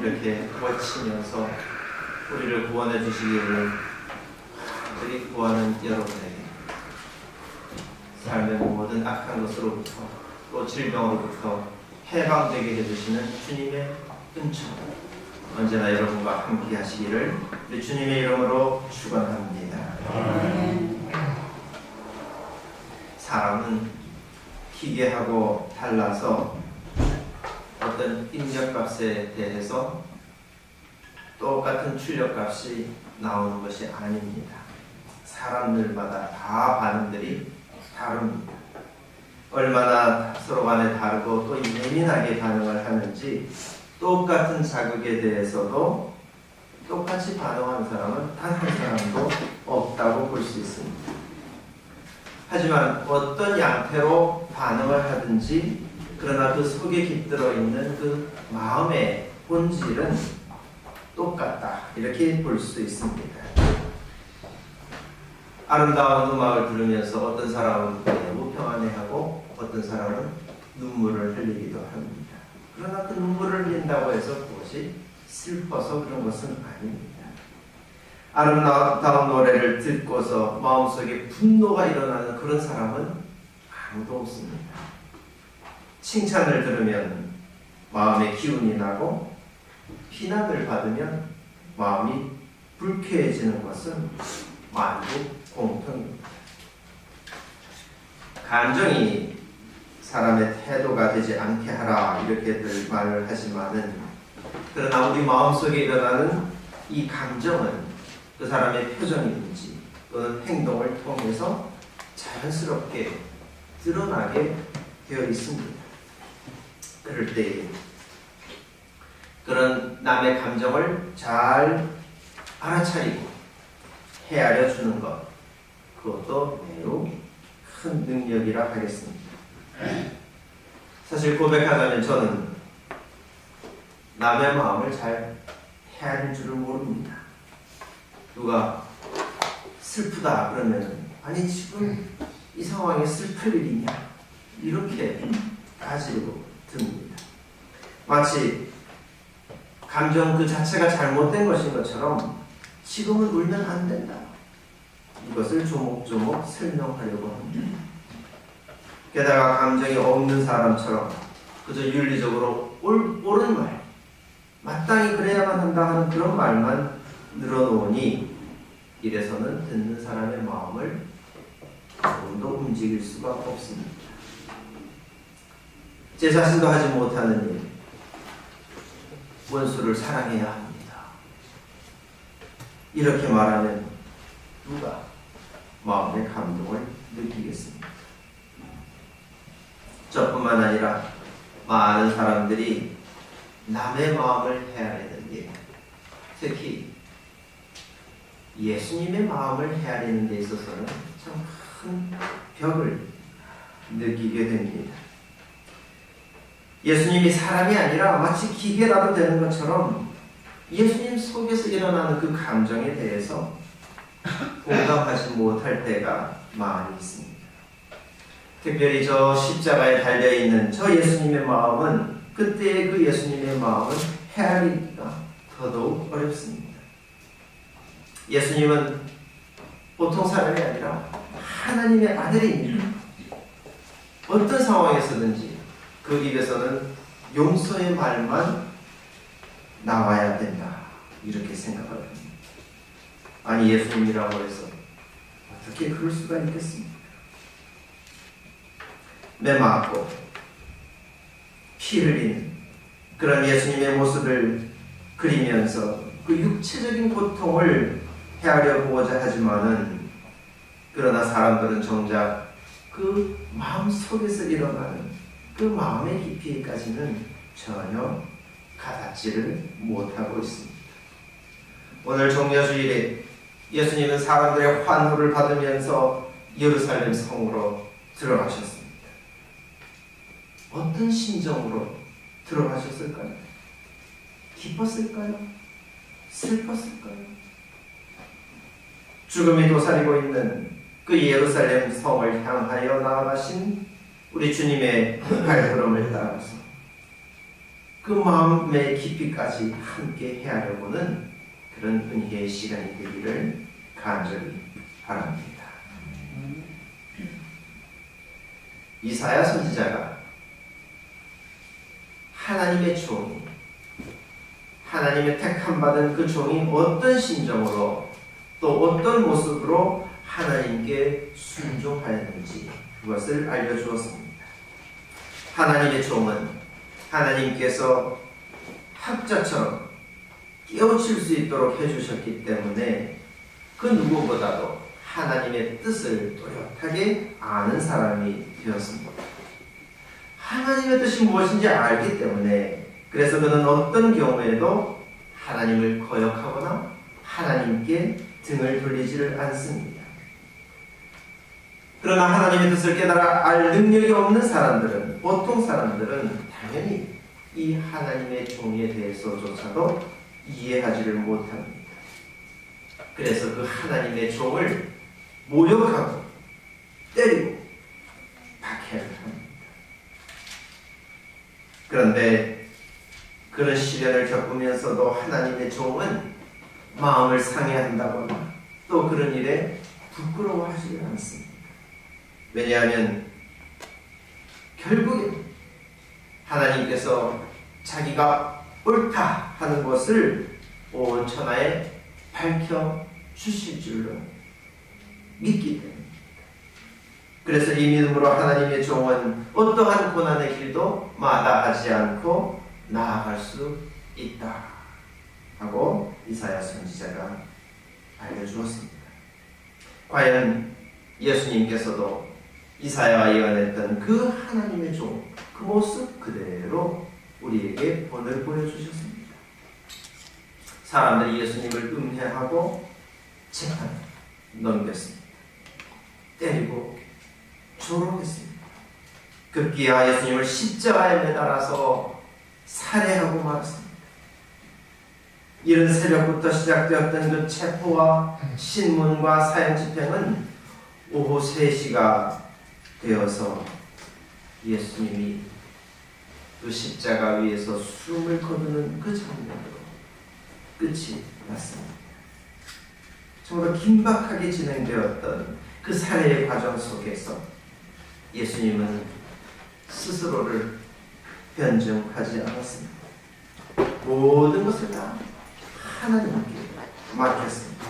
이렇게 외치면서 우리를 구원해 주시기를 간절히 구하는 여러분에게 삶의 모든 악한 것으로부터 또 질병으로부터 해방되게 해주시는 주님의 은총 언제나 여러분과 함께 하시기를 우리 주님의 이름으로 축원합니다. 사람은 기계하고 달라서 어떤 인력값에 대해서 똑같은 출력값이 나오는 것이 아닙니다. 사람들마다 다 반응들이 다릅니다. 얼마나 서로 간에 다르고 또 예민하게 반응을 하는지 똑같은 자극에 대해서도 똑같이 반응하는 사람은 단 한 사람도 없다고 볼 수 있습니다. 하지만 어떤 양태로 반응을 하든지 그러나 그 속에 깃들어 있는 그 마음의 본질은 똑같다 이렇게 볼 수 있습니다. 아름다운 음악을 들으면서 어떤 사람은 매우 평안해하고 어떤 사람은 눈물을 흘리기도 합니다. 그러나 그 눈물을 흘린다고 해서 그것이 슬퍼서 그런 것은 아닙니다. 아름다운 노래를 듣고서 마음속에 분노가 일어나는 그런 사람은 아무도 없습니다. 칭찬을 들으면 마음에 기운이 나고 비난을 받으면 마음이 불쾌해지는 것은 만국 공통입니다. 감정이 사람의 태도가 되지 않게 하라 이렇게들 말을 하지만은 그러나 우리 마음속에 일어나는 이 감정은 그 사람의 표정이든지 또는 행동을 통해서 자연스럽게 드러나게 되어 있습니다. 그럴 때 그런 남의 감정을 잘 알아차리고 헤아려 주는 것 그것도 매우 큰 능력이라 하겠습니다. 사실 고백하자면 저는 남의 마음을 잘 헤아릴 줄을 모릅니다. 누가 슬프다 그러면 아니 지금 이 상황에 슬플 일이냐 이렇게 따지고 듭니다. 마치 감정 그 자체가 잘못된 것인 것처럼 지금은 울면 안 된다. 이것을 조목조목 설명하려고 합니다. 게다가 감정이 없는 사람처럼 그저 윤리적으로 옳은 말, 마땅히 그래야만 한다 하는 그런 말만 늘어놓으니 이래서는 듣는 사람의 마음을 조금도 움직일 수가 없습니다. 제 자신도 하지 못하는 일, 원수를 사랑해야 합니다. 이렇게 말하면 누가 마음의 감동을 느끼겠습니까? 저뿐만 아니라 많은 사람들이 남의 마음을 헤아리는 일, 특히 예수님의 마음을 헤아리는 데 있어서는 참 큰 벽을 느끼게 됩니다. 예수님이 사람이 아니라 마치 기계라도 되는 것처럼 예수님 속에서 일어나는 그 감정에 대해서 공감하지 못할 때가 많이 있습니다. 특별히 저 십자가에 달려있는 저 예수님의 마음은 그때의 그 예수님의 마음을 헤아리기가 더더욱 어렵습니다. 예수님은 보통 사람이 아니라 하나님의 아들입니다. 어떤 상황에서든지 그 입에서는 용서의 말만 나와야 된다 이렇게 생각을 합니다. 아니 예수님이라고 해서 어떻게 그럴 수가 있겠습니까? 매 맞고 피 흘리는 그런 예수님의 모습을 그리면서 그 육체적인 고통을 헤아려 보고자 하지만은 그러나 사람들은 정작 그 마음 속에서 일어나는 그 마음의 깊이까지는 전혀 가닿지를 못하고 있습니다. 오늘 종려주일에 예수님은 사람들의 환호를 받으면서 예루살렘 성으로 들어가셨습니다. 어떤 심정으로 들어가셨을까요? 기뻤을까요? 슬펐을까요? 죽음이 도사리고 있는 그 예루살렘 성을 향하여 나아가신 우리 주님의 발걸음을 따라서 그 마음의 깊이까지 함께 헤아려보는 그런 은혜의 시간이 되기를 간절히 바랍니다. 이사야 선지자가 하나님의 종이, 하나님의 택함받은 그 종이 어떤 심정으로 또 어떤 모습으로 하나님께 순종하였는지 그것을 알려주었습니다. 하나님의 종은 하나님께서 학자처럼 깨우칠 수 있도록 해주셨기 때문에 그 누구보다도 하나님의 뜻을 또렷하게 아는 사람이 되었습니다. 하나님의 뜻이 무엇인지 알기 때문에 그래서 그는 어떤 경우에도 하나님을 거역하거나 하나님께 등을 돌리지를 않습니다. 그러나 하나님의 뜻을 깨달아 알 능력이 없는 사람들은, 보통 사람들은 당연히 이 하나님의 종에 대해서조차도 이해하지를 못합니다. 그래서 그 하나님의 종을 모욕하고 때리고 박해를 합니다. 그런데 그런 시련을 겪으면서도 하나님의 종은 마음을 상해한다거나 또 그런 일에 부끄러워하지 않습니다. 왜냐하면 결국엔 하나님께서 자기가 옳다 하는 것을 온 천하에 밝혀주실 줄로 믿기 때문입니다. 그래서 이 믿음으로 하나님의 종은 어떠한 고난의 길도 마다하지 않고 나아갈 수 있다 하고 이사야 선지자가 알려주었습니다. 과연 예수님께서도 이사야가 예언했던 그 하나님의 종, 그 모습 그대로 우리에게 본을 보여주셨습니다. 사람들이 예수님을 음해하고 재판에 넘겼습니다. 때리고 조롱했습니다. 급기야 예수님을 십자가에 매달아서 살해하고 말았습니다. 이른 새벽부터 시작되었던 그 체포와 신문과 사형 집행은 오후 3시가 되어서 예수님이 그 십자가 위에서 숨을 거두는 그 장면으로 끝이 났습니다. 정말 긴박하게 진행되었던 그 살해의 과정 속에서 예수님은 스스로를 변증하지 않았습니다. 모든 것을 다 하나님께 맡겼습니다.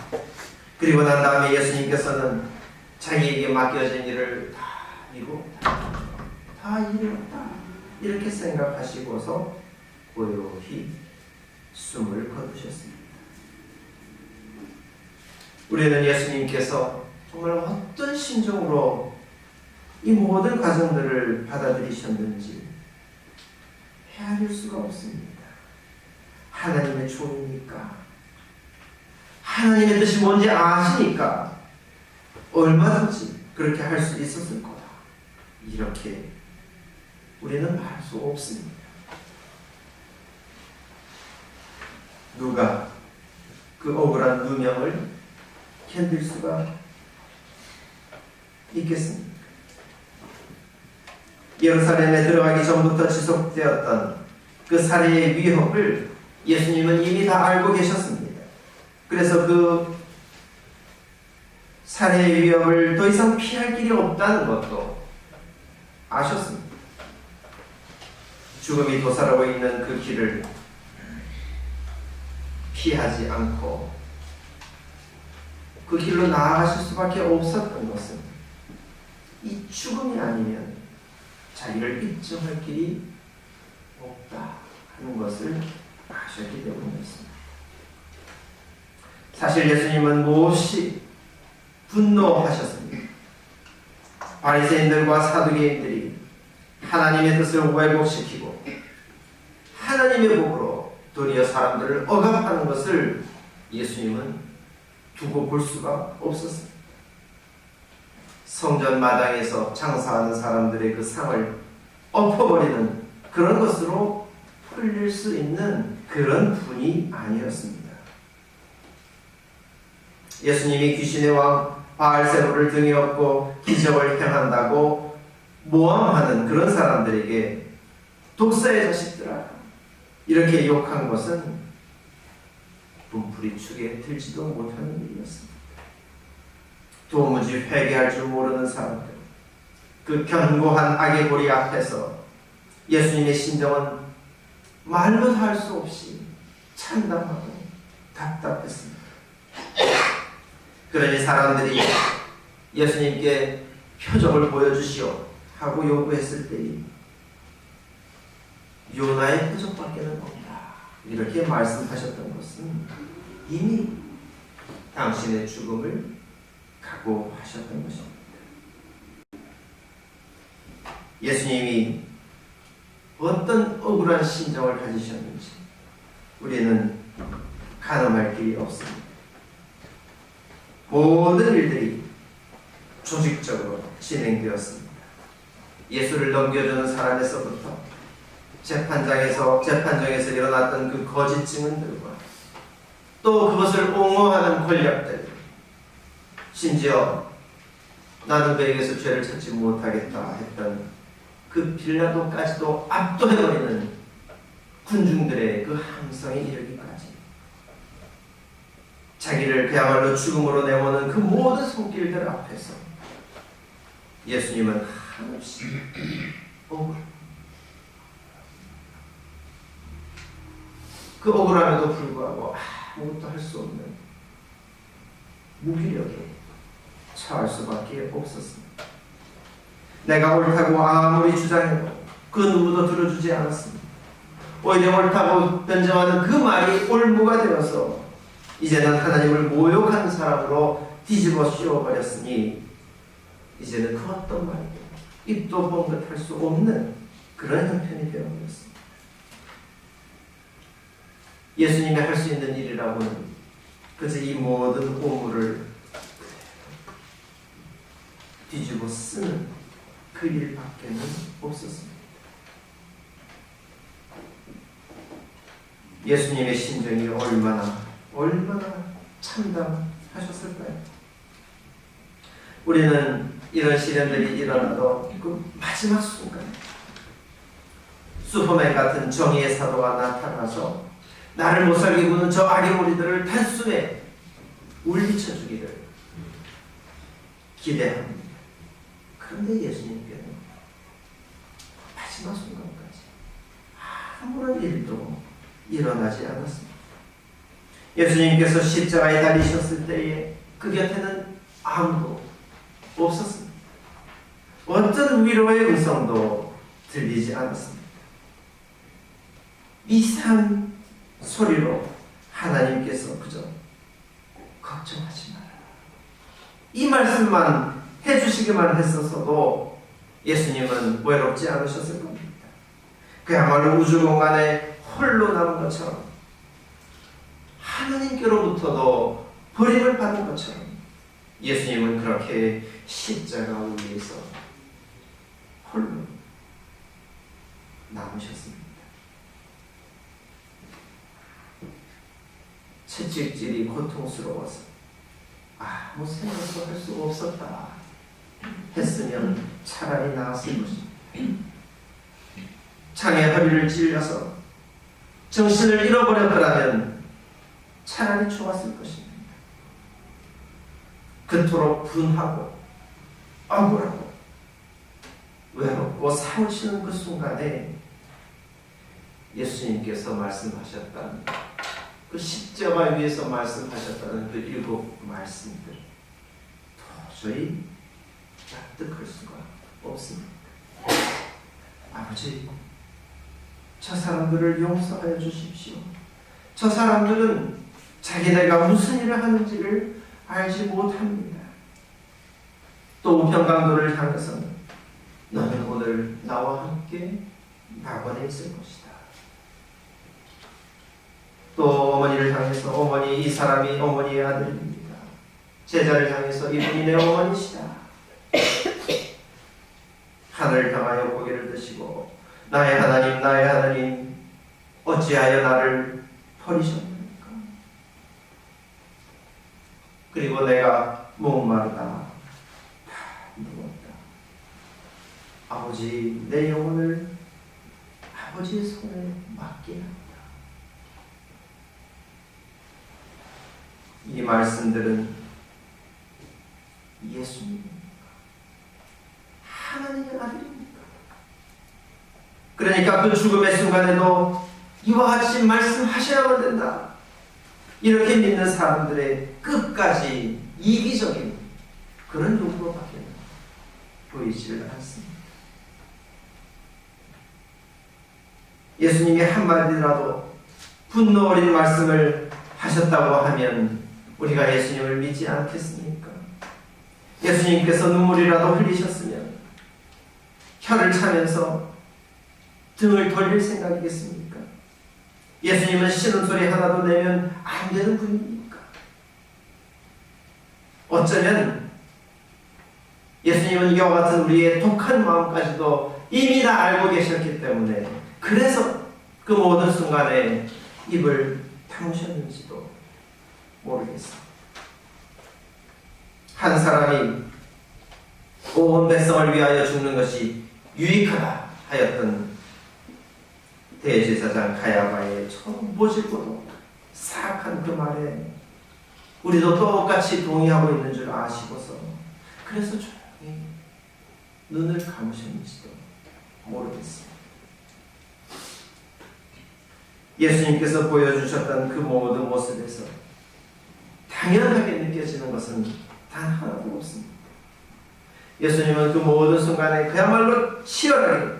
그리고 난 다음에 예수님께서는 자기에게 맡겨진 일을 다 이루었다 이렇게 생각하시고서 고요히 숨을 거두셨습니다. 우리는 예수님께서 정말 어떤 심정으로 이 모든 과정들을 받아들이셨는지 헤아릴 수가 없습니다. 하나님의 종이니까, 하나님의 뜻이 뭔지 아시니까 얼마든지 그렇게 할 수 있었을 거다. 이렇게 우리는 말 수 없습니다. 누가 그 억울한 누명을 견딜 수가 있겠습니까? 예루살렘에 들어가기 전부터 지속되었던 그 살해의 위협을 예수님은 이미 다 알고 계셨습니다. 그래서 그 살해의 위협을 더 이상 피할 길이 없다는 것도 아셨습니다. 죽음이 도사라고 있는 그 길을 피하지 않고 그 길로 나아가실 수밖에 없었던 것은 이 죽음이 아니면 자기를 입증할 길이 없다 하는 것을 아셨기 때문이었습니다. 사실 예수님은 몹시 분노하셨습니다. 바리새인들과 사두개인들이 하나님의 뜻을 왜곡시키고 하나님의 복으로 도리어 사람들을 억압하는 것을 예수님은 두고 볼 수가 없었습니다. 성전 마당에서 장사하는 사람들의 그 상을 엎어버리는 그런 것으로 풀릴 수 있는 그런 분이 아니었습니다. 예수님이 귀신의 왕 바알세불을 등에 업고 기적을 행한다고 모함하는 그런 사람들에게 독사의 자식들아, 이렇게 욕한 것은 분풀이 축에 들지도 못하는 일이었습니다. 도무지 회개할 줄 모르는 사람들, 그 견고한 악의 고리 앞에서 예수님의 심정은 말로 다 할 수 없이 참담하고 답답했습니다. 그러니 사람들이 예수님께 표적을 보여주시오 하고 요구했을 때에 요나의 표적밖에는 없다 이렇게 말씀하셨던 것은 이미 당신의 죽음을 각오하셨던 것입니다. 예수님이 어떤 억울한 심정을 가지셨는지 우리는 가늠할 길이 없습니다. 모든 일들이 조직적으로 진행되었습니다. 예수를 넘겨주는 사람에서부터 재판정에서 일어났던 그 거짓 증언들과 또 그것을 옹호하는 권력들, 심지어 나는 그에게서 죄를 찾지 못하겠다 했던 그 빌라도까지도 압도해버리는 군중들의 그 함성에 이르기까지 자기를 그야말로 죽음으로 내모는 그 모든 손길들 앞에서 예수님은 한없이 억울합니다. 그 억울함에도 불구하고 아무것도 할 수 없는 무기력에 처할 수밖에 없었습니다. 내가 옳다고 아무리 주장해도 그 누구도 들어주지 않았습니다. 오히려 옳다고 변정하는 그 말이 올무가 되어서 이제는 하나님을 모욕하는 사람으로 뒤집어 씌워버렸으니 이제는 그 어떤 말이도 입도 번긋할 수 없는 그런 형편이 되어버렸습니다. 예수님이 할 수 있는 일이라고는 그저 이 모든 오물을 뒤집어 쓰는 그 일밖에는 없었습니다. 예수님의 심정이 얼마나 참담하셨을까요? 우리는 이런 시련들이 일어나도 그 마지막 순간에 슈퍼맨 같은 정의의 사도가 나타나서 나를 못살게 구는 저 악의 무리들을 단숨에 울리쳐 주기를 기대합니다. 그런데 예수님께는 마지막 순간까지 아무런 일도 일어나지 않았습니다. 예수님께서 십자가에 달리셨을 때에 그 곁에는 아무도 없었습니다. 어떤 위로의 음성도 들리지 않았습니다. 이상한 소리로 하나님께서 그저 걱정하지 마라, 이 말씀만 해주시기만 했었어도 예수님은 외롭지 않으셨을 겁니다. 그야말로 우주 공간에 홀로 남은 것처럼 하나님께로부터도 버림을 받은 것처럼 예수님은 그렇게 십자가 위에서 홀로 남으셨습니다. 채찍질이 고통스러워서 아무 생각도 할 수 없었다 했으면 차라리 나았을 것입니다. 창에 허리를 찔려서 정신을 잃어버렸더라면 차라리 좋았을 것입니다. 그토록 분하고 억울하고 외롭고 사무치는 그 순간에 예수님께서 말씀하셨던 그 십자가 위에서 말씀하셨다는 그 7 말씀들 도저히 납득할 수가 없습니다. 아버지, 저 사람들을 용서하여 주십시오. 저 사람들은 자기네가 무슨 일을 하는지를 알지 못합니다. 또 우편강도를 향해서는 너는 오늘 나와 함께 낙원에 있을 것이다. 또 어머니를 향해서 어머니, 이 사람이 어머니의 아들입니다. 제자를 향해서 이분이 내 어머니시다. 하늘을 향하여 고개를 드시고 나의 하나님, 나의 하나님, 어찌하여 나를 버리셨습니까? 그리고 내가 목마르다 누웠다. 아버지, 내 영혼을 아버지의 손에 맡게 합니다. 이 말씀들은 예수님입니까? 하나님의 아들입니까? 그러니까 그 죽음의 순간에도 이와 같이 말씀하셔야만 된다. 이렇게 믿는 사람들의 끝까지 이기적인 그런 요구로밖에 보이지를 않습니다. 예수님이 한마디라도 분노 어린 말씀을 하셨다고 하면 우리가 예수님을 믿지 않겠습니까? 예수님께서 눈물이라도 흘리셨으면 혀를 차면서 등을 돌릴 생각이겠습니까? 예수님은 신음소리 하나도 내면 안 되는 분입니까? 어쩌면 예수님은 이와 같은 우리의 독한 마음까지도 이미 다 알고 계셨기 때문에 그래서 그 모든 순간에 입을 다무셨는지도 모르겠습니다. 한 사람이 온 백성을 위하여 죽는 것이 유익하다 하였던 대제사장 가야바의 처음 모질고도 사악한 그 말에 우리도 똑같이 동의하고 있는 줄 아시고서 그래서 조용히 눈을 감으셨는지도 모르겠습니다. 예수님께서 보여주셨던 그 모든 모습에서 당연하게 느껴지는 것은 단 하나도 없습니다. 예수님은 그 모든 순간에 그야말로 치열하게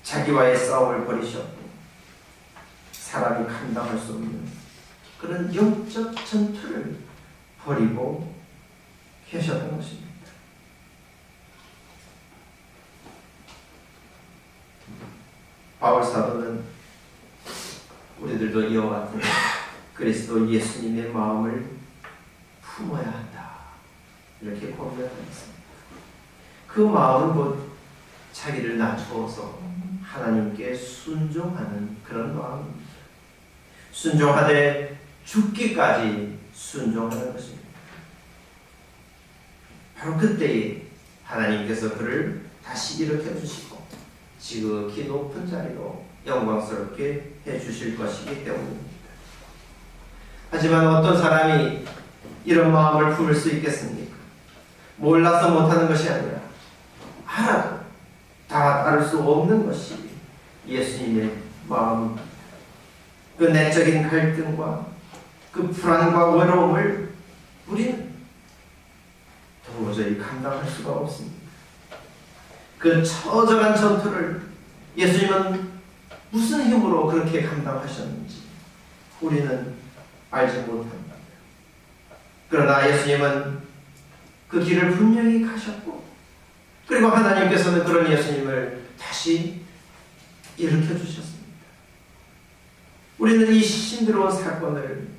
자기와의 싸움을 벌이셨고 사람이 감당할 수 없는 그런 영적 전투를 벌이고 계셨던 것입니다. 바울 사도는 우리들도 이와 같은 그리스도 예수님의 마음을 품어야 한다 이렇게 고백하였습니다. 그 마음은 곧 자기를 낮추어서 하나님께 순종하는 그런 마음입니다. 순종하되 죽기까지 순종하는 것입니다. 바로 그때에 하나님께서 그를 다시 일으켜 주시고 지극히 높은 자리로 영광스럽게 해주실 것이기 때문입니다. 하지만 어떤 사람이 이런 마음을 품을 수 있겠습니까? 몰라서 못하는 것이 아니라 알아도 다 다룰 수 없는 것이 예수님의 마음입니다. 그 내적인 갈등과 그 불안과 외로움을 우리는 도저히 감당할 수가 없습니다. 그 처절한 전투를 예수님은 무슨 힘으로 그렇게 감당하셨는지 우리는 알지 못합니다. 그러나 예수님은 그 길을 분명히 가셨고 그리고 하나님께서는 그런 예수님을 다시 일으켜 주셨습니다. 우리는 이 신비로운 사건을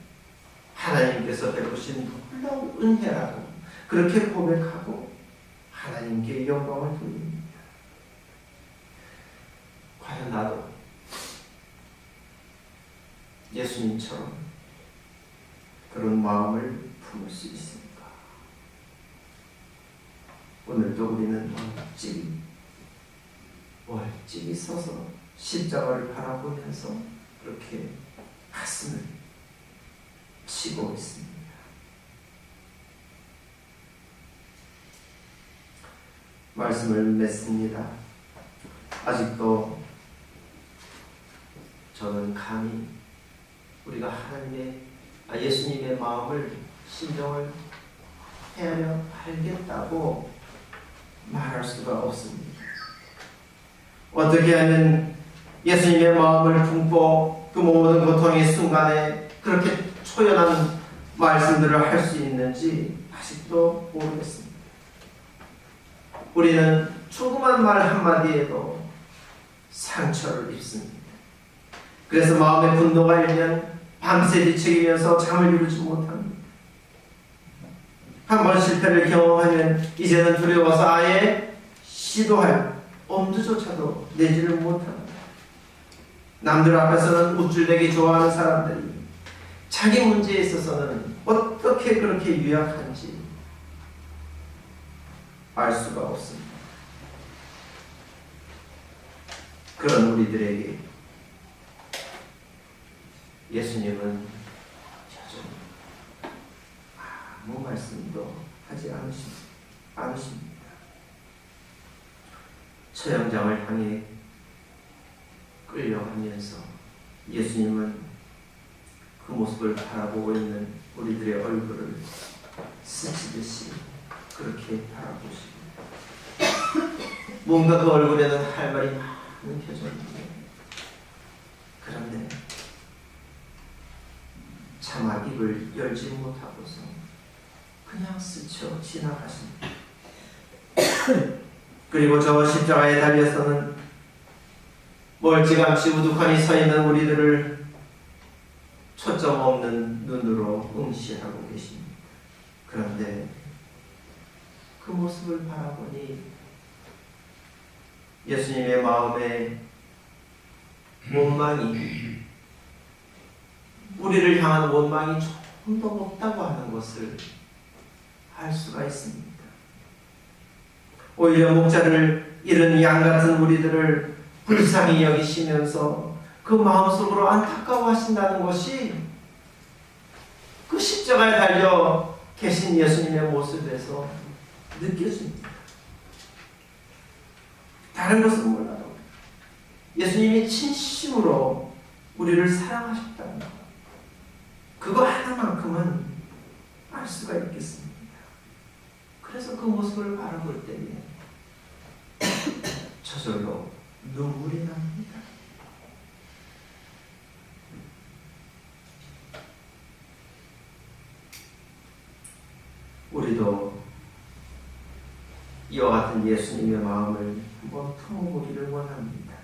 하나님께서 베푸신 놀라운 은혜라고 그렇게 고백하고 하나님께 영광을 돌립니다. 과연 나도 예수님처럼 그런 마음을 품을 수 있습니까? 오늘도 우리는 멀찍이 서서 십자가를 바라보면서 그렇게 가슴을 치고 있습니다. 말씀을 맺습니다. 아직도 저는 감히 우리가 예수님의 마음을 신정을 헤아려 알겠다고 말할 수가 없습니다. 어떻게 하면 예수님의 마음을 품고 그 모든 고통의 순간에 그렇게 초연한 말씀들을 할 수 있는지 아직도 모르겠습니다. 우리는 조그만 말 한마디에도 상처를 입습니다. 그래서 마음의 분노가 일면 밤새 뒤척이면서 잠을 이루지 못합니다. 한번 실패를 경험하면 이제는 두려워서 아예 시도할 엄두조차도 내지를 못합니다. 남들 앞에서는 우쭐대기 좋아하는 사람들이 자기 문제에 있어서는 어떻게 그렇게 유약한지 알 수가 없습니다. 그런 우리들에게 예수님은 여전히 하지 않으십니다. 처형장을 향해 끌려가면서 예수님은 그 모습을 바라보고 있는 우리들의 얼굴을 스치듯이 그렇게 바라보시고, 뭔가 그 얼굴에는 할 말이 많은 표정인데, 그런데 차마 입을 열지 못하고서 그냥 스쳐 지나가십니다. 그리고 저 십자가에 달려서는 멀찌감치 우두커니 서 있는 우리들을 초점 없는 눈으로 응시하고 계십니다. 그런데 그 모습을 바라보니 예수님의 마음에 원망이, 우리를 향한 원망이 조금 더 없다고 하는 것을 알 수가 있습니다. 오히려 목자를 잃은 양 같은 우리들을 불쌍히 여기시면서 그 마음속으로 안타까워하신다는 것이 그 십자가에 달려 계신 예수님의 모습에서 느껴집니다. 다른 것은 몰라도 예수님이 진심으로 우리를 사랑하셨다는 것, 그거 하나만큼은 알 수가 있겠습니다. 그래서 그 모습을 바라볼 때에 저절로 눈물이 납니다. 우리도 이와 같은 예수님의 마음을 한번 품어보기를 원합니다.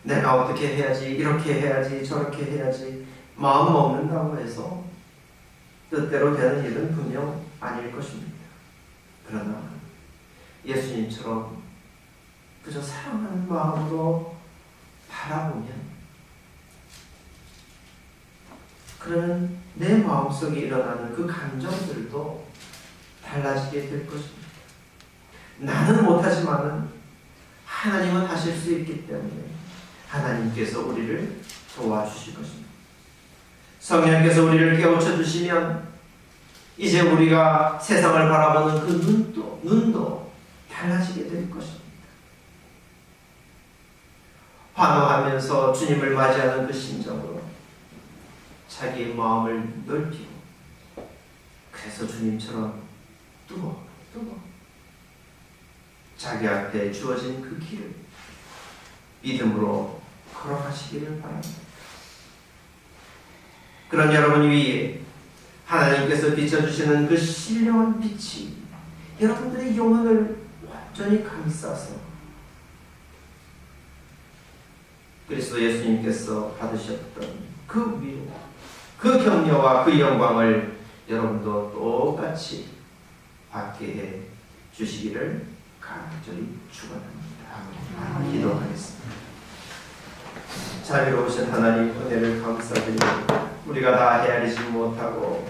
내가 어떻게 해야지, 이렇게 해야지, 저렇게 해야지 마음 먹는다고 해서 뜻대로 되는 일은 분명 아닐 것입니다. 그러나 예수님처럼 그저 사랑하는 마음으로 바라보면, 그러면 내 마음속에 일어나는 그 감정들도 달라지게 될 것입니다. 나는 못하지만은 하나님은 하실 수 있기 때문에 하나님께서 우리를 도와주실 것입니다. 성령께서 우리를 깨우쳐 주시면 이제 우리가 세상을 바라보는 그 눈도 달라지게 될 것입니다. 환호하면서 주님을 맞이하는 그 심정으로 자기의 마음을 넓히고, 그래서 주님처럼 뜨거 자기 앞에 주어진 그 길을 믿음으로 걸어가시기를 바랍니다. 그런 여러분 위에 하나님께서 비춰주시는 그 신령한 빛이 여러분들의 영혼을 완전히 감싸서 그리스도 예수님께서 받으셨던 그 위로, 그 격려와 그 영광을 여러분도 똑같이 받게 해 주시기를 간절히 축원합니다. 기도하겠습니다. 자비로우신 하나님, 은혜를 감사드립니다. 우리가 다 헤아리지 못하고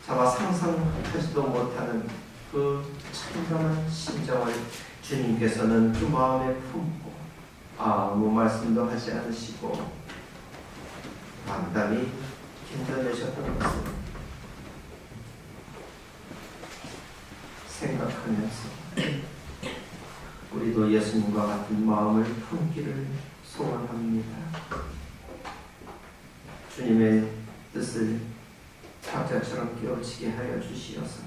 차마 상상하지도 못하는 그 참담한 심정을 주님께서는 그 마음에 품고 아무 말씀도 하지 않으시고 담담히 견뎌내셨던 것을 생각하면서 우리도 예수님과 같은 마음을 품기를 소원합니다. 주님의 뜻을 탁자처럼 깨우치게 하여 주시어서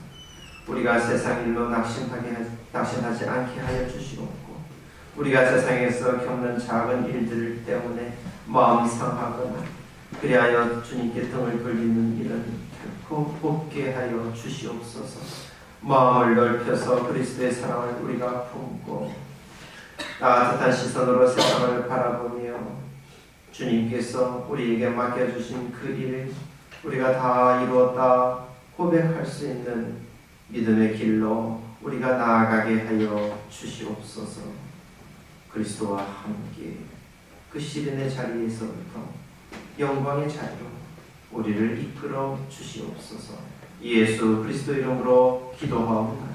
우리가 세상 일로 낙심하지 않게 하여 주시옵고, 우리가 세상에서 겪는 작은 일들 때문에 마음이 상하거나 그리하여 주님께 등을 돌리는 일은 결코 없게 하여 주시옵소서. 마음을 넓혀서 그리스도의 사랑을 우리가 품고 따뜻한 시선으로 세상을 바라보며 주님께서 우리에게 맡겨주신 그 일을 우리가 다 이루었다 고백할 수 있는 믿음의 길로 우리가 나아가게 하여 주시옵소서. 그리스도와 함께 그 시련의 자리에서부터 영광의 자리로 우리를 이끌어 주시옵소서. 예수 그리스도 이름으로 기도하옵나이다.